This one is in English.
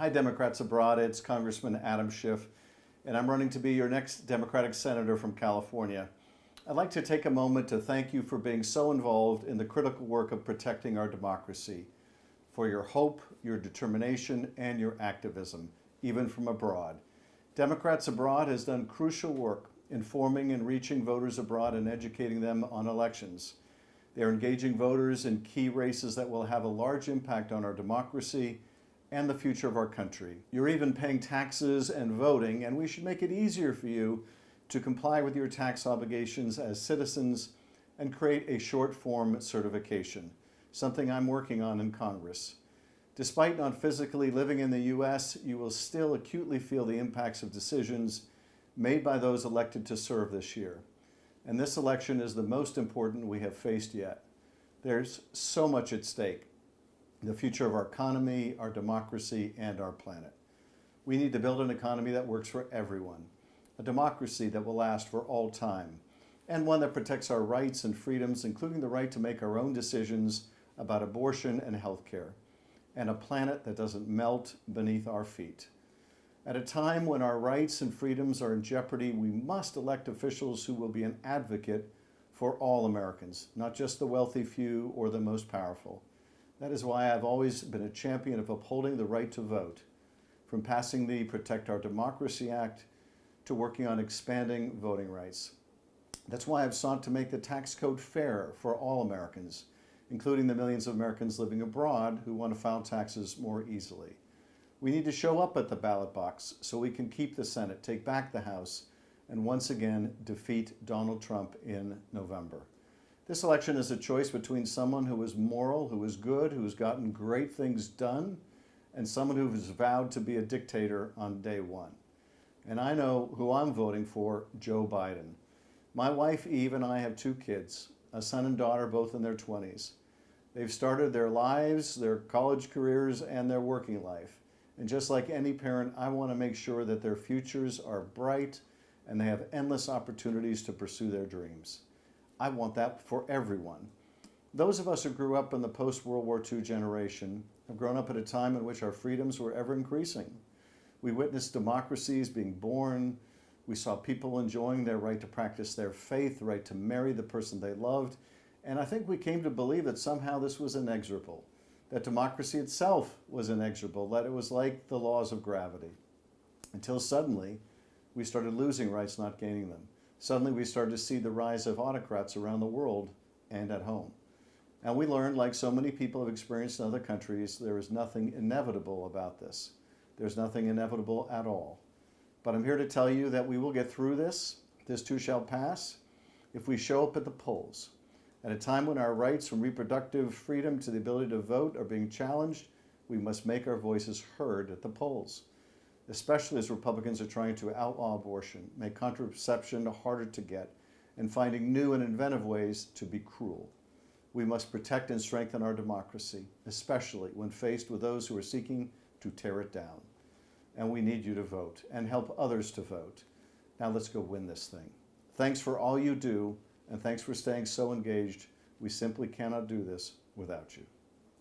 Hi, Democrats abroad. It's Congressman Adam Schiff, and I'm running to be your next Democratic Senator from California. I'd like to take a moment to thank you for being so involved in the critical work of protecting our democracy, for your hope, your determination, and your activism, even from abroad. Democrats Abroad has done crucial work informing and reaching voters abroad and educating them on elections. They're engaging voters in key races that will have a large impact on our democracy and the future of our country. You're even paying taxes and voting, and we should make it easier for you to comply with your tax obligations as citizens and create a short-form certification, something I'm working on in Congress. Despite not physically living in the U.S., you will still acutely feel the impacts of decisions made by those elected to serve this year. And this election is the most important we have faced yet. There's so much at stake: the future of our economy, our democracy, and our planet. We need to build an economy that works for everyone, a democracy that will last for all time, and one that protects our rights and freedoms, including the right to make our own decisions about abortion and health care, and a planet that doesn't melt beneath our feet. At a time when our rights and freedoms are in jeopardy, we must elect officials who will be an advocate for all Americans, not just the wealthy few or the most powerful. That is why I've always been a champion of upholding the right to vote, from passing the Protect Our Democracy Act to working on expanding voting rights. That's why I've sought to make the tax code fair for all Americans, including the millions of Americans living abroad who want to file taxes more easily. We need to show up at the ballot box so we can keep the Senate, take back the House, and once again defeat Donald Trump in November. This election is a choice between someone who is moral, who is good, who's gotten great things done, and someone who has vowed to be a dictator on day one. And I know who I'm voting for: Joe Biden. My wife Eve and I have 2 kids, a son and daughter, both in their 20s. They've started their lives, their college careers, and their working life. And just like any parent, I want to make sure that their futures are bright and they have endless opportunities to pursue their dreams. I want that for everyone. Those of us who grew up in the post-World War II generation have grown up at a time in which our freedoms were ever increasing. We witnessed democracies being born. We saw people enjoying their right to practice their faith, the right to marry the person they loved. And I think we came to believe that somehow this was inexorable, that democracy itself was inexorable, that it was like the laws of gravity. Until suddenly, we started losing rights, not gaining them. Suddenly we started to see the rise of autocrats around the world and at home. And we learned, like so many people have experienced in other countries, there is nothing inevitable about this. There's nothing inevitable at all. But I'm here to tell you that we will get through this. This too shall pass if we show up at the polls. At a time when our rights from reproductive freedom to the ability to vote are being challenged, we must make our voices heard at the polls, especially as Republicans are trying to outlaw abortion, make contraception harder to get, and finding new and inventive ways to be cruel. We must protect and strengthen our democracy, especially when faced with those who are seeking to tear it down. And we need you to vote and help others to vote. Now let's go win this thing. Thanks for all you do, and thanks for staying so engaged. We simply cannot do this without you.